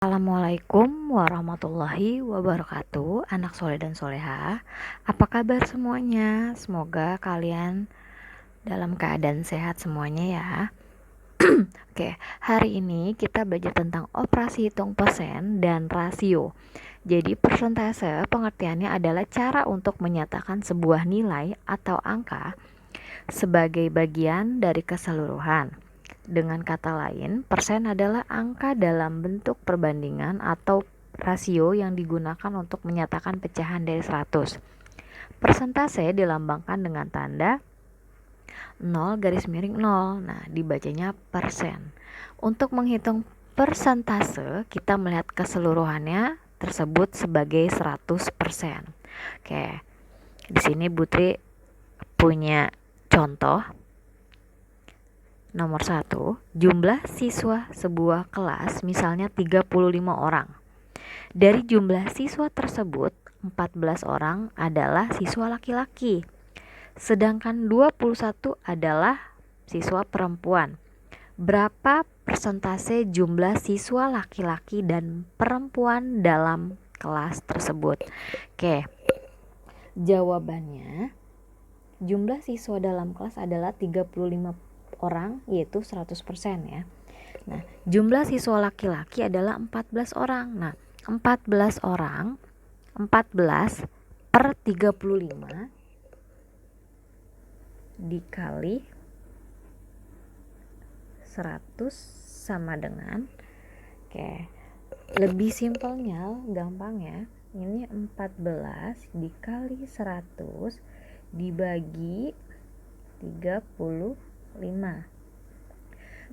Assalamualaikum warahmatullahi wabarakatuh, anak soleh dan soleha. Apa kabar semuanya? Semoga kalian dalam keadaan sehat semuanya ya. Oke, hari ini kita belajar tentang operasi hitung persen dan rasio. Jadi persentase pengertiannya adalah cara untuk menyatakan sebuah nilai atau angka sebagai bagian dari keseluruhan. Dengan kata lain, persen adalah angka dalam bentuk perbandingan atau rasio yang digunakan untuk menyatakan pecahan dari 100. Persentase dilambangkan dengan tanda 0,0. Nah, dibacanya persen. Untuk menghitung persentase, kita melihat keseluruhannya tersebut sebagai 100%. Oke. Di sini Putri punya contoh. Nomor 1, jumlah siswa sebuah kelas misalnya 35 orang. Dari jumlah siswa tersebut, 14 orang adalah siswa laki-laki, sedangkan 21 adalah siswa perempuan. Berapa persentase jumlah siswa laki-laki dan perempuan dalam kelas tersebut? Oke, jawabannya jumlah siswa dalam kelas adalah 35 orang, yaitu 100% ya. Nah, jumlah siswa laki-laki adalah 14 orang. Nah, 14 orang, 14 per 35 dikali 100 sama dengan, lebih simpelnya, gampang ya, ini 14 dikali 100 dibagi 35.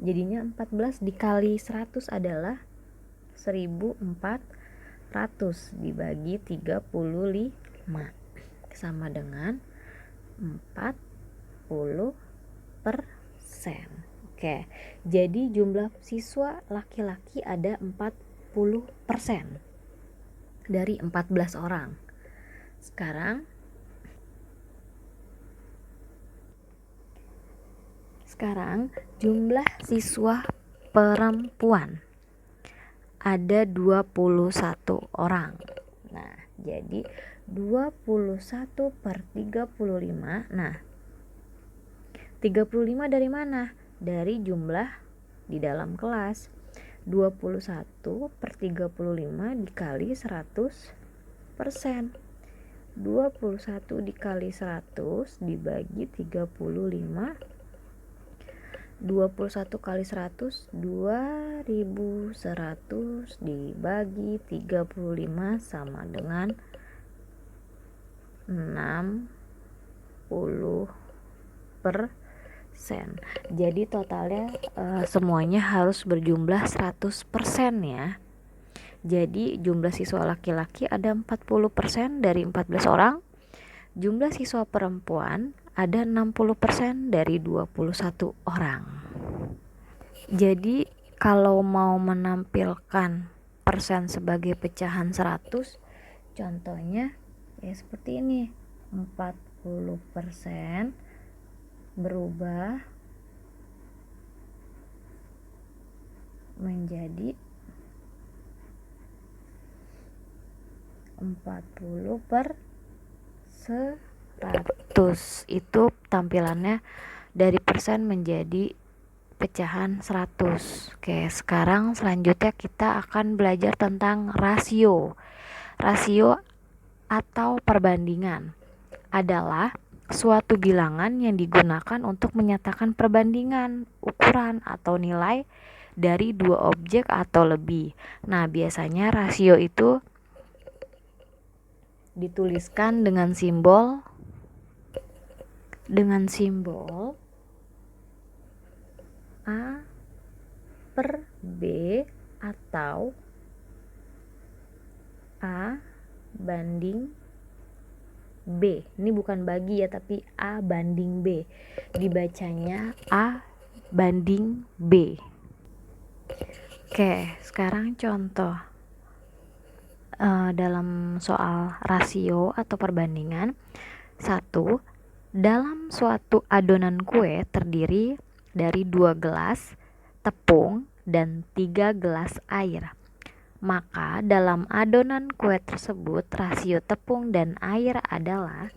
Jadinya 14 dikali 100 adalah 1400 dibagi 35 sama dengan 40%. Oke, jadi jumlah siswa laki-laki ada 40% dari 14 orang. Sekarang jumlah siswa perempuan ada 21 orang. Nah, jadi 21 per 35. Nah, 35 dari mana? Dari jumlah di dalam kelas. 21 per 35 dikali 100%. 21 dikali 100 dibagi 35. 21 kali 100 2100 dibagi 35 sama dengan 60%. Jadi totalnya semuanya harus berjumlah 100% ya. Jadi jumlah siswa laki-laki ada 40% dari 14 orang. Jumlah siswa perempuan ada 60% dari 21 orang. Jadi kalau mau menampilkan persen sebagai pecahan 100, contohnya ya seperti ini. 40% berubah menjadi 40 per 100. Itu tampilannya dari persen menjadi pecahan 100. Oke, sekarang selanjutnya kita akan belajar tentang rasio. Rasio atau perbandingan adalah suatu bilangan yang digunakan untuk menyatakan perbandingan, ukuran atau nilai dari dua objek atau lebih. Nah, biasanya rasio itu dituliskan dengan simbol A per B atau A banding B. Ini bukan bagi ya, tapi A banding B. Dibacanya A banding B. Oke, sekarang contoh dalam soal rasio atau perbandingan. 1. Dalam suatu adonan kue terdiri dari 2 gelas tepung dan 3 gelas air. Maka dalam adonan kue tersebut rasio tepung dan air adalah,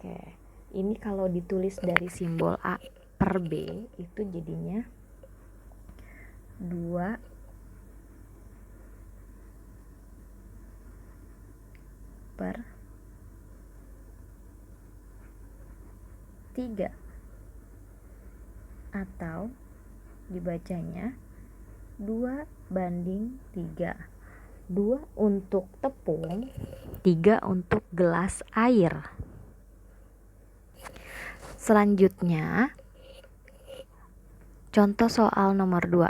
oke, ini kalau ditulis dari simbol A per B itu jadinya 2/3 atau dibacanya 2/3. 2 untuk tepung, 3 untuk gelas air. Selanjutnya, contoh soal nomor 2.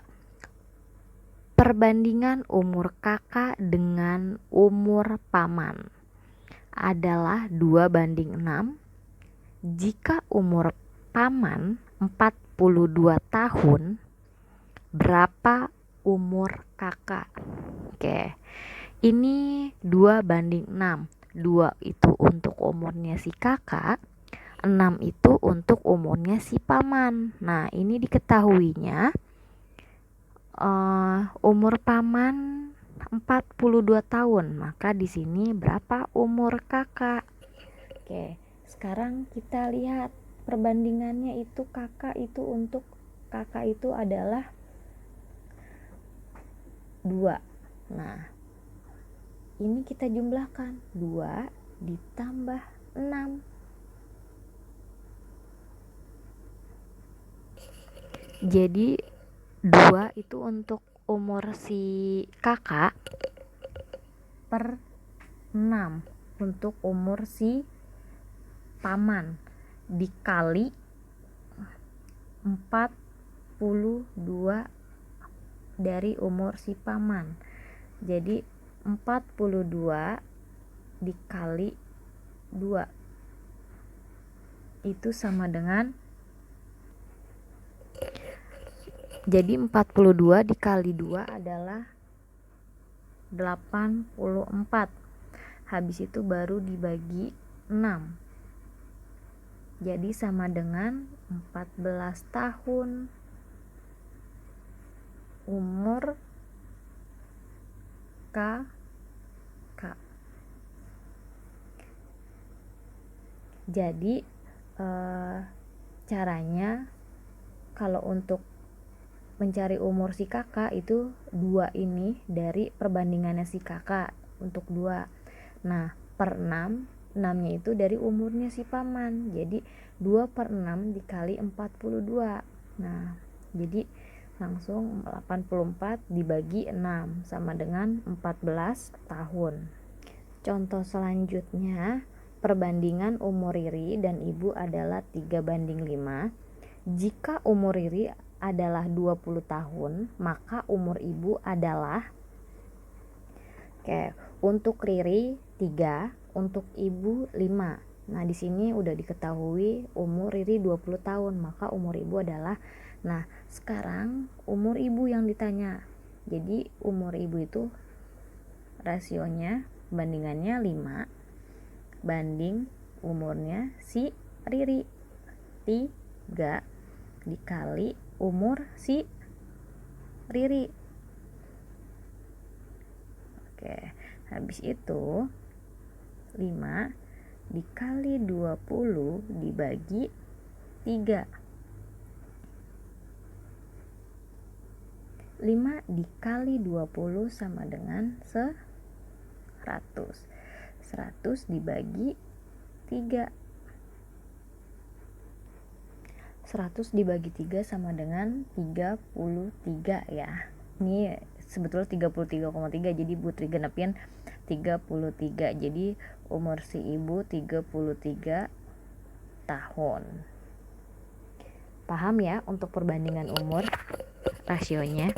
Perbandingan umur kakak dengan umur paman adalah 2/6. Jika umur paman 42 tahun, berapa umur kakak? Oke, ini 2/6. 2 itu untuk umurnya si kakak, 6 itu untuk umurnya si paman. Nah, ini diketahuinya umur paman 42 tahun, maka di sini berapa umur kakak? Oke, sekarang kita lihat perbandingannya itu kakak itu adalah 2. Nah, ini kita jumlahkan 2 ditambah 6. Jadi 2 itu untuk umur si kakak per 6 untuk umur si paman dikali 42 dari umur si paman. Jadi 42 dikali 2 itu sama dengan, jadi 42 dikali 2 adalah 84. Habis itu baru dibagi 6. Jadi sama dengan 14 tahun umur kakak. Jadi caranya kalau untuk mencari umur si kakak itu 2 ini dari perbandingannya si kakak untuk 2. Nah, per 6, 6-nya itu dari umurnya si paman. Jadi 2/6 dikali 42. Nah, jadi langsung 84 dibagi 6 sama dengan 14 tahun. Contoh selanjutnya, perbandingan umur Riri dan ibu adalah 3/5. Jika umur Riri adalah 20 tahun, maka umur ibu adalah, oke, untuk Riri 3, untuk ibu 5. Nah, di sini udah diketahui umur Riri 20 tahun, maka umur ibu adalah, nah, sekarang umur ibu yang ditanya. Jadi umur ibu itu rasionya bandingannya 5 banding umurnya si Riri, 3 dikali umur si Riri. Oke, habis itu 5 dikali 20 dibagi 3. 5 dikali 20 sama dengan 100. 100 dibagi 3. 100 dibagi 3 sama dengan 33 ya. Ini sebetulnya 33,3, jadi Putri genepin 33. Jadi umur si ibu 33 tahun. Paham ya untuk perbandingan umur rasionya?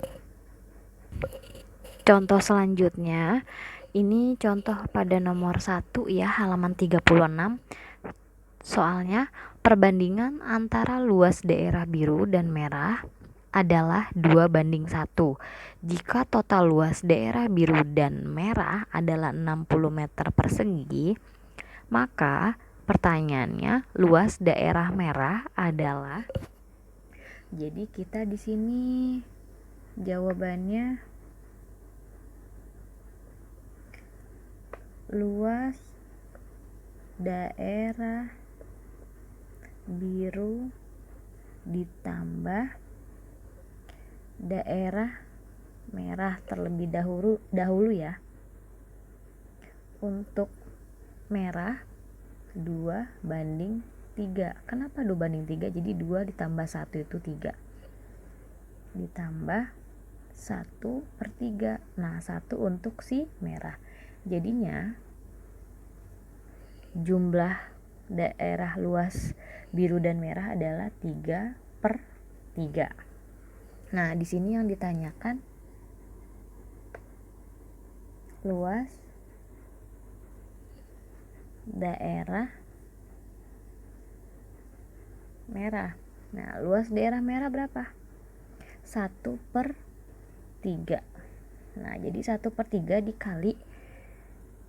Contoh selanjutnya, ini contoh pada nomor 1 ya, halaman 36. Soalnya, perbandingan antara luas daerah biru dan merah adalah 2/1. Jika total luas daerah biru dan merah adalah 60 meter persegi, maka pertanyaannya luas daerah merah adalah, jadi kita di sini jawabannya luas daerah biru ditambah daerah merah terlebih dahulu ya. Untuk merah 2:3. Kenapa 2:3? Jadi 2 ditambah 1 itu 3. Ditambah 1/3. Nah, 1 untuk si merah. Jadinya jumlah daerah luas biru dan merah adalah 3/3. Nah, di sini yang ditanyakan luas daerah merah. Nah, luas daerah merah berapa? 1/3. Nah, jadi 1/3 dikali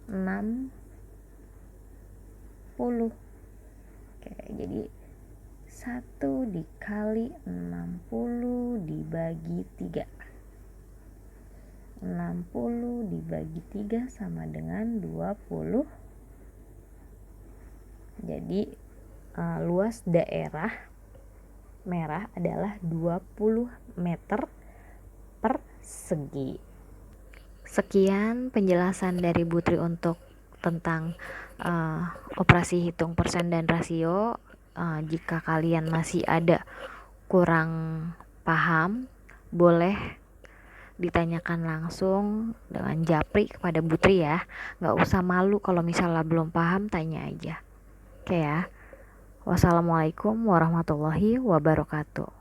60. Oke, jadi 1 dikali 60 dibagi 3. 60 dibagi 3 sama dengan 20. Jadi luas daerah merah adalah 20 meter persegi. Sekian penjelasan dari Putri untuk tentang operasi hitung persen dan rasio. Jika kalian masih ada kurang paham, boleh ditanyakan langsung dengan japri kepada Putri ya. Gak usah malu kalau misalnya belum paham, tanya aja. Oke ya. Wassalamualaikum warahmatullahi wabarakatuh.